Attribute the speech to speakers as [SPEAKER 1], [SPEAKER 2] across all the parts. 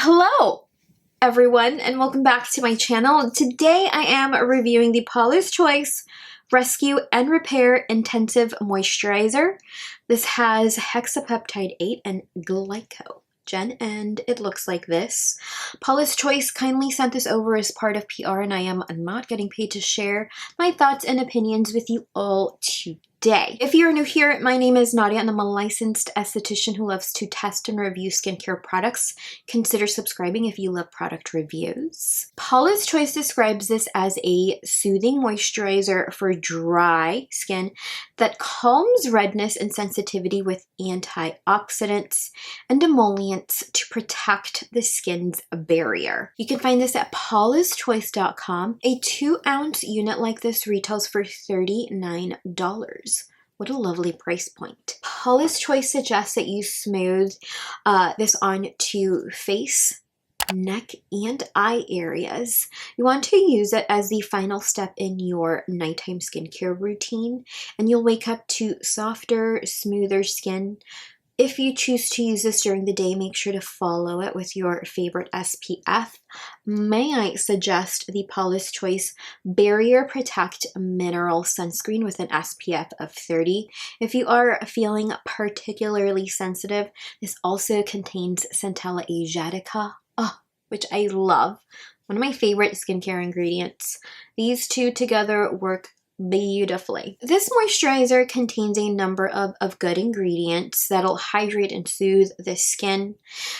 [SPEAKER 1] Hello everyone and welcome back to my channel. Today I am reviewing the Paula's Choice Rescue and Repair Intensive Moisturizer. This has hexapeptide 8 and glycogen and it looks like this. Paula's Choice kindly sent this over as part of PR and I am not getting paid to share my thoughts and opinions with you all today. If you're new here, my name is Nadia and I'm a licensed esthetician who loves to test and review skincare products. Consider subscribing if you love product reviews. Paula's Choice describes this as a soothing moisturizer for dry skin that calms redness and sensitivity with antioxidants and emollients to protect the skin's barrier. You can find this at paulaschoice.com. A 2-ounce unit like this retails for $39. What a lovely price point. Paula's Choice suggests that you smooth this on to face, neck, and eye areas. You want to use it as the final step in your nighttime skincare routine, and you'll wake up to softer, smoother skin. If you choose to use this during the day, make sure to follow it with your favorite SPF. May I suggest the Paula's Choice Barrier Protect Mineral Sunscreen with an SPF of 30. If you are feeling particularly sensitive, this also contains Centella asiatica, which I love. One of my favorite skincare ingredients. These two together work beautifully. This moisturizer contains a number of good ingredients that'll hydrate and soothe the skin.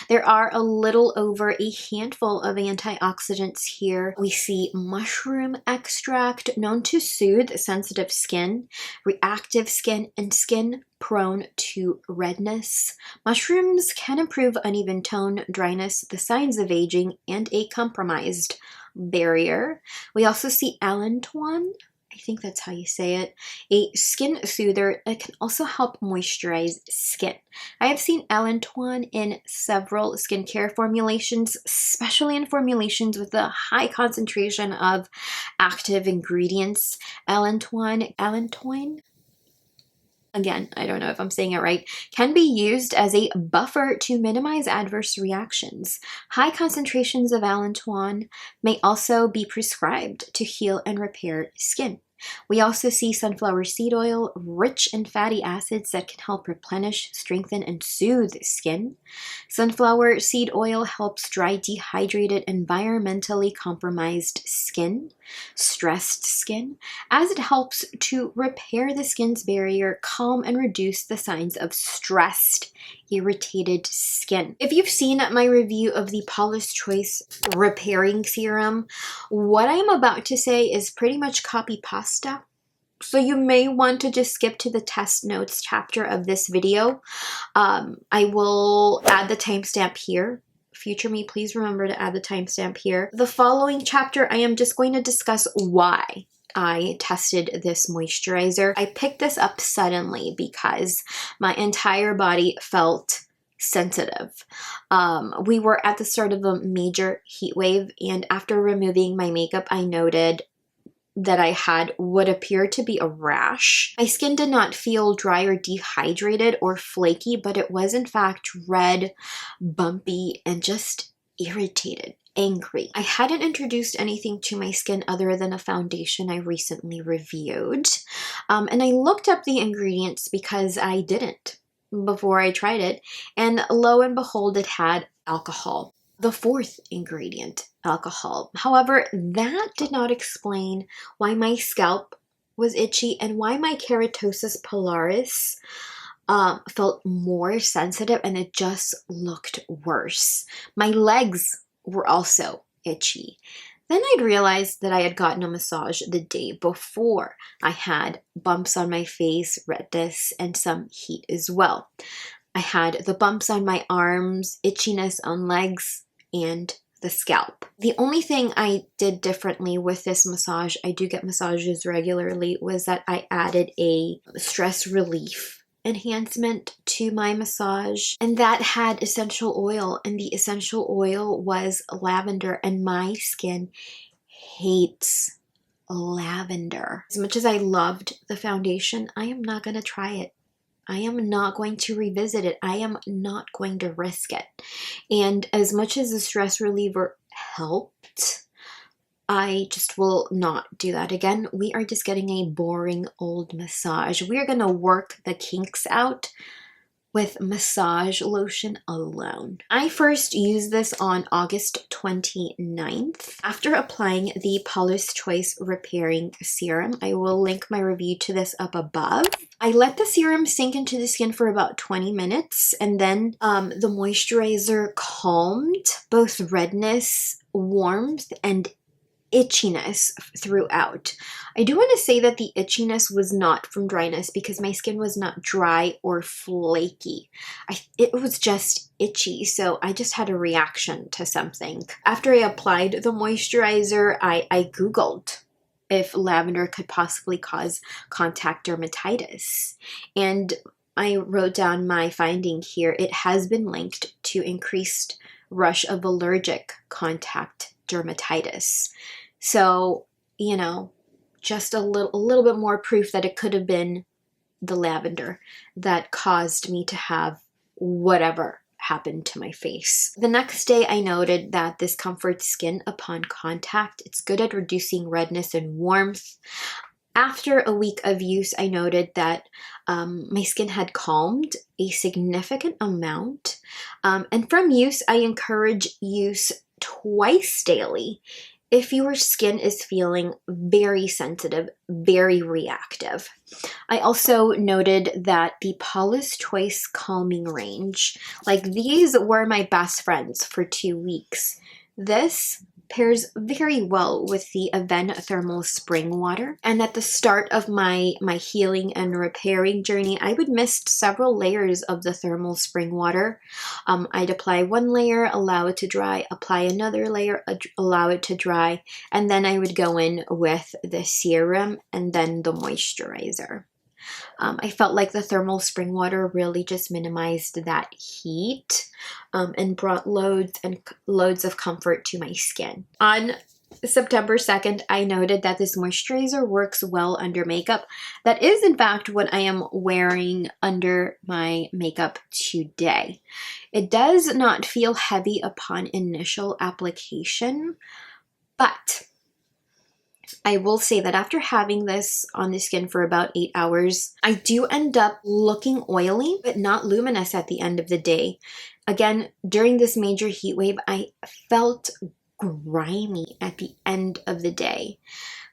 [SPEAKER 1] There are a little over a handful of antioxidants here. We see mushroom extract, known to soothe sensitive skin, reactive skin, and skin prone to redness. Mushrooms can improve uneven tone, dryness, the signs of aging, and a compromised barrier. We also see allantoin, I think that's how you say it, a skin soother that can also help moisturize skin. I have seen allantoin in several skincare formulations, especially in formulations with a high concentration of active ingredients. Allantoin, again, I don't know if I'm saying it right, can be used as a buffer to minimize adverse reactions. High concentrations of allantoin may also be prescribed to heal and repair skin. We also see sunflower seed oil, rich in fatty acids that can help replenish, strengthen, and soothe skin. Sunflower seed oil helps dry, dehydrated, environmentally compromised skin, stressed skin, as it helps to repair the skin's barrier, calm, and reduce the signs of stressed, irritated skin. If you've seen my review of the Paula's Choice Repairing Serum, what I'm about to say is pretty much copy pasta. So you may want to just skip to the test notes chapter of this video. I will add the timestamp here. Future me, please remember to add the timestamp here. The following chapter, I am just going to discuss why I tested this moisturizer. I picked this up suddenly because my entire body felt sensitive. We were at the start of a major heat wave, and after removing my makeup, I noted that I had what appeared to be a rash. My skin did not feel dry or dehydrated or flaky, but it was in fact red, bumpy, and just irritated, angry. I hadn't introduced anything to my skin other than a foundation I recently reviewed. And I looked up the ingredients because I didn't before I tried it. And lo and behold, it had alcohol. The fourth ingredient, alcohol. However, that did not explain why my scalp was itchy and why my keratosis pilaris felt more sensitive, and it just looked worse. My legs were also itchy. Then I'd realized that I had gotten a massage the day before. I had bumps on my face, redness, and some heat as well. I had the bumps on my arms, itchiness on legs, and the scalp. The only thing I did differently with this massage, I do get massages regularly, was that I added a stress relief enhancement to my massage, and that had essential oil, and the essential oil was lavender, and my skin hates lavender. As much as I loved the foundation, I am not going to try it I am not going to revisit it. I am not going to risk it. And as much as the stress reliever helped, I just will not do that again. We are just getting a boring old massage. We are going to work the kinks out with massage lotion alone. I first used this on August 29th. After applying the Paula's Choice Repairing Serum, I will link my review to this up above. I let the serum sink into the skin for about 20 minutes, and then the moisturizer calmed both redness, warmth, and itchiness throughout. I do want to say that the itchiness was not from dryness because my skin was not dry or flaky. It was just itchy, so I just had a reaction to something. After I applied the moisturizer, I Googled if lavender could possibly cause contact dermatitis. And I wrote down my finding here. It has been linked to increased rush of allergic contact dermatitis. So, you know, just a little bit more proof that it could have been the lavender that caused me to have whatever happened to my face. The next day, I noted that this comforts skin upon contact. It's good at reducing redness and warmth. After a week of use, I noted that my skin had calmed a significant amount. And from use, I encourage use twice daily if your skin is feeling very sensitive, very reactive. I also noted that the Paula's Choice Calming Range, like these were my best friends for 2 weeks. This pairs very well with the Aven Thermal Spring Water. And at the start of my healing and repairing journey, I would miss several layers of the thermal spring water. I'd apply one layer, allow it to dry, apply another layer, allow it to dry, and then I would go in with the serum and then the moisturizer. I felt like the thermal spring water really just minimized that heat and brought loads of comfort to my skin. On September 2nd, I noted that this moisturizer works well under makeup. That is, in fact, what I am wearing under my makeup today. It does not feel heavy upon initial application, but I will say that after having this on the skin for about 8 hours, I do end up looking oily, but not luminous at the end of the day. Again, during this major heat wave, I felt grimy at the end of the day.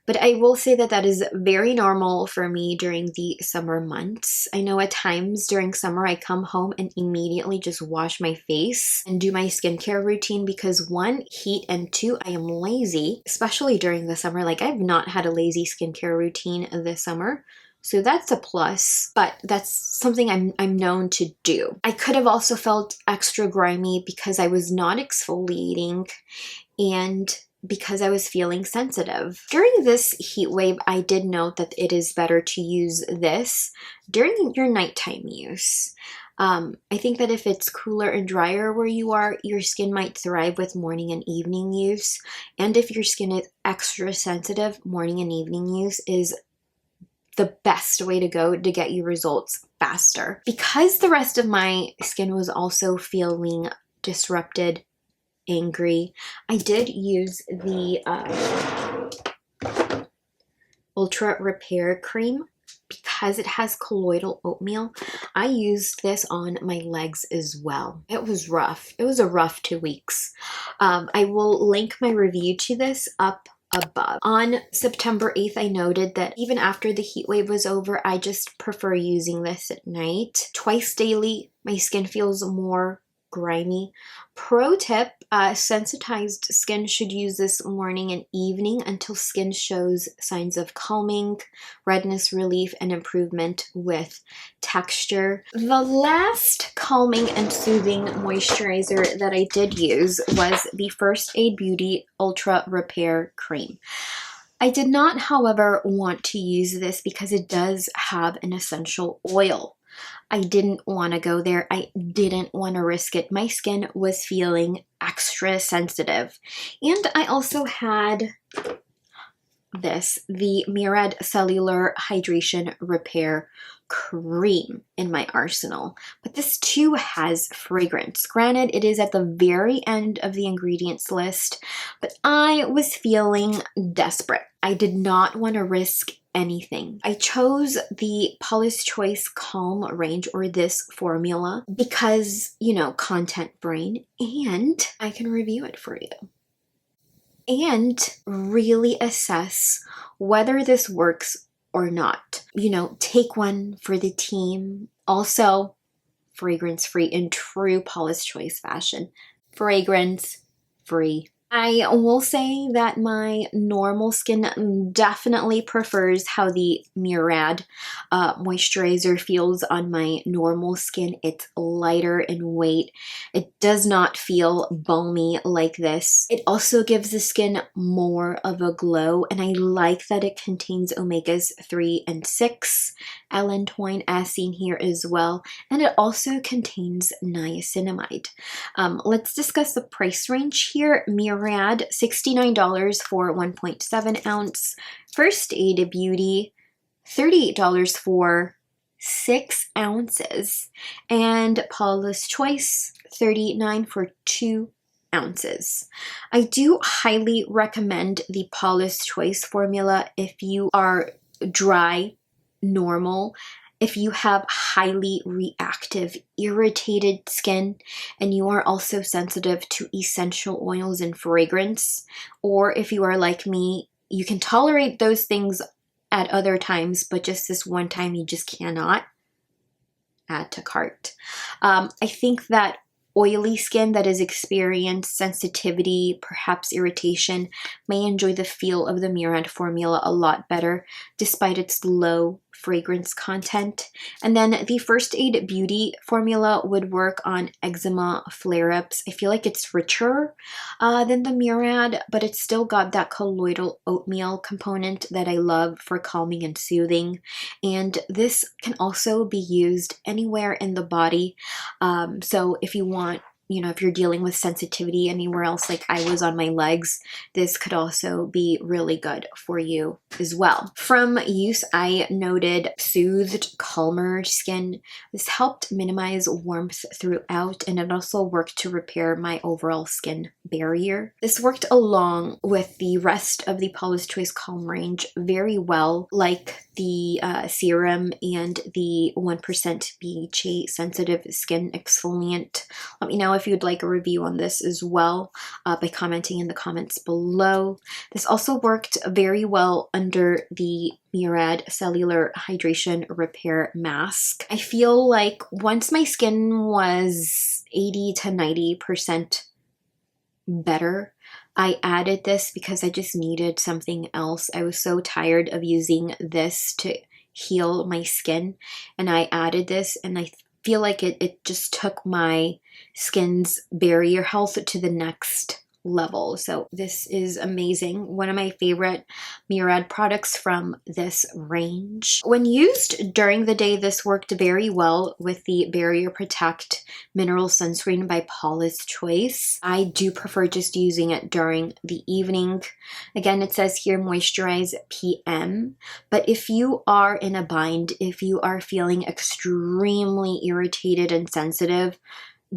[SPEAKER 1] But I will say that that is very normal for me during the summer months. I know at times during summer I come home and immediately just wash my face and do my skincare routine because 1, heat, and 2, I am lazy, especially during the summer. Like I've not had a lazy skincare routine this summer. So that's a plus, but that's something I'm known to do. I could have also felt extra grimy because I was not exfoliating and because I was feeling sensitive. During this heat wave, I did note that it is better to use this during your nighttime use. I think that if it's cooler and drier where you are, your skin might thrive with morning and evening use. And if your skin is extra sensitive, morning and evening use is the best way to go to get you results faster. Because the rest of my skin was also feeling disrupted, angry, I did use the Ultra Repair Cream because it has colloidal oatmeal. I used this on my legs as well. It was rough. It was a rough 2 weeks. I will link my review to this up above. On September 8th, I noted that even after the heat wave was over, I just prefer using this at night. Twice daily, my skin feels more grimy. Pro tip, sensitized skin should use this morning and evening until skin shows signs of calming, redness relief, and improvement with texture. The last calming and soothing moisturizer that I did use was the First Aid Beauty Ultra Repair Cream. I did not, however, want to use this because it does have an essential oil. I didn't want to go there. I didn't want to risk it. My skin was feeling extra sensitive. And I also had this, the Murad Cellular Hydration Repair cream in my arsenal, but this too has fragrance. Granted, it is at the very end of the ingredients list, but I was feeling desperate. I did not want to risk anything. I chose the Paula's Choice Calm range, or this formula, because, you know, content brain, and I can review it for you and really assess whether this works or not. You know, take one for the team. Also, fragrance free in true Paula's Choice fashion. Fragrance free. I will say that my normal skin definitely prefers how the Murad moisturizer feels on my normal skin. It's lighter in weight. It does not feel balmy like this. It also gives the skin more of a glow, and I like that it contains omegas 3 and 6, allantoin as seen here as well, and it also contains niacinamide. Let's discuss the price range here. Murad, $69 for 1.7 ounce. First Aid Beauty, $38 for 6 ounces. And Paula's Choice, $39 for 2 ounces. I do highly recommend the Paula's Choice formula if you are dry, normal, if you have highly reactive, irritated skin, and you are also sensitive to essential oils and fragrance, or if you are like me, you can tolerate those things at other times, but just this one time you just cannot, add to cart. I think that oily skin that has experienced sensitivity, perhaps irritation, may enjoy the feel of the Murad formula a lot better, despite its low fragrance content. And then the First Aid Beauty formula would work on eczema flare-ups. I feel like it's richer than the Murad, but it's still got that colloidal oatmeal component that I love for calming and soothing. And this can also be used anywhere in the body. So if you want, you know, if you're dealing with sensitivity anywhere else, like I was on my legs, this could also be really good for you as well. From use, I noted soothed, calmer skin. This helped minimize warmth throughout, and it also worked to repair my overall skin barrier. This worked along with the rest of the Paula's Choice Calm range very well, like the serum and the 1% BHA sensitive skin exfoliant. Let me know if you'd like a review on this as well by commenting in the comments below. This also worked very well under the Murad Cellular Hydration Repair Mask. I feel like once my skin was 80 to 90% better, I added this because I just needed something else. I was so tired of using this to heal my skin, and I added this, and I feel like it just took my skin's barrier health to the next level. So this is amazing. One of my favorite Murad products from this range. When used during the day, this worked very well with the Barrier Protect Mineral Sunscreen by Paula's Choice. I do prefer just using it during the evening. Again, it says here moisturize PM, but if you are in a bind, if you are feeling extremely irritated and sensitive,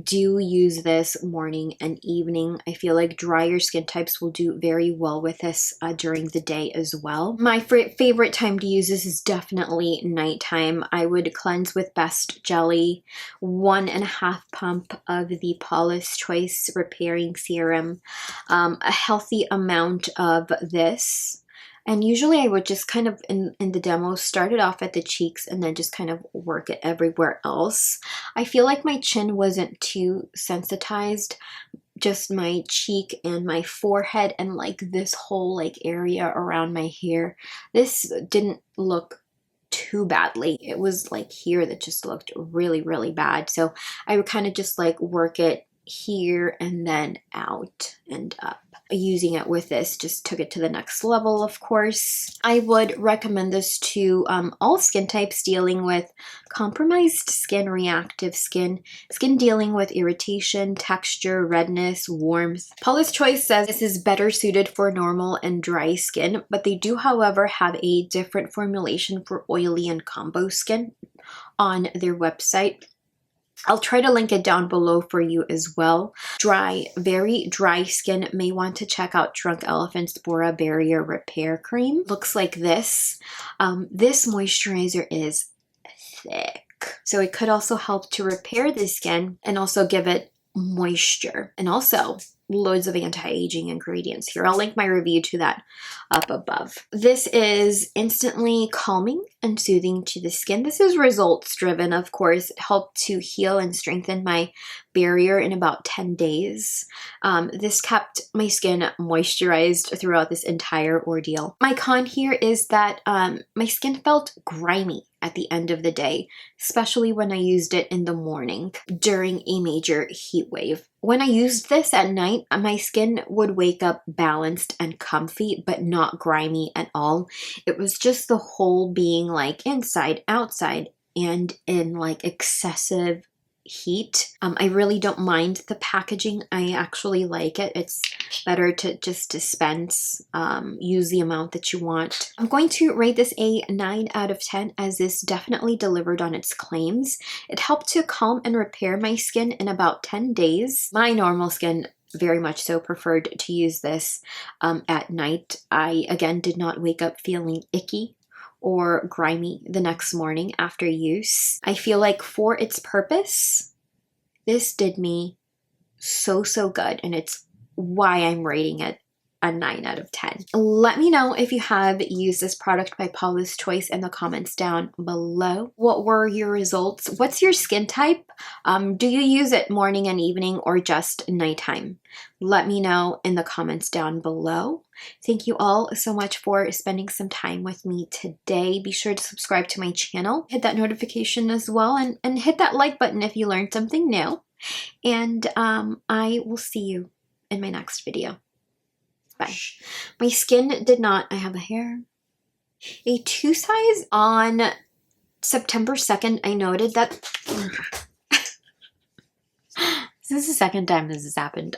[SPEAKER 1] do use this morning and evening. I feel like drier skin types will do very well with this during the day as well. My favorite time to use this is definitely nighttime. I would cleanse with Best Jelly, 1.5 pump of the Paula's Choice Repairing Serum, a healthy amount of this. And usually I would just kind of, in the demo, start it off at the cheeks and then just kind of work it everywhere else. I feel like my chin wasn't too sensitized, just my cheek and my forehead and like this whole like area around my hair. This didn't look too badly. It was like here that just looked really, really bad. So I would kind of just like work it here and then out and up. using it with this just took it to the next level, of course. I would recommend this to all skin types dealing with compromised skin, reactive skin, skin dealing with irritation, texture, redness, warmth. Paula's Choice says this is better suited for normal and dry skin, but they do, however, have a different formulation for oily and combo skin on their website. I'll try to link it down below for you as well. Very dry skin may want to check out Drunk Elephant's Bora Barrier Repair Cream. Looks like this. This moisturizer is thick, so it could also help to repair the skin and also give it moisture, and also loads of anti-aging ingredients here. I'll link my review to that up above. This is instantly calming and soothing to the skin. This is results driven, of course. It helped to heal and strengthen my barrier in about 10 days. This kept my skin moisturized throughout this entire ordeal. My con here is that my skin felt grimy at the end of the day, especially when I used it in the morning during a major heat wave. When I used this at night, my skin would wake up balanced and comfy, but not grimy at all. It was just the whole being like inside, outside, and in like excessive heat. I really don't mind the packaging. I actually like it. It's better to just dispense, use the amount that you want. I'm going to rate this a 9 out of 10 as this definitely delivered on its claims. It helped to calm and repair my skin in about 10 days. My normal skin very much so preferred to use this at night. I, again, did not wake up feeling icky or grimy the next morning after use. I feel like for its purpose, this did me so good, and it's why I'm rating it a 9 out of 10. Let me know if you have used this product by Paula's Choice in the comments down below. What were your results? What's your skin type? Do you use it morning and evening or just nighttime? Let me know in the comments down below. Thank you all so much for spending some time with me today. Be sure to subscribe to my channel, hit that notification as well, and hit that like button if you learned something new. And I will see you in my next video. Bye. My skin did not, I have a hair, a 2 size on September 2nd. I noted that this is the second time this has happened.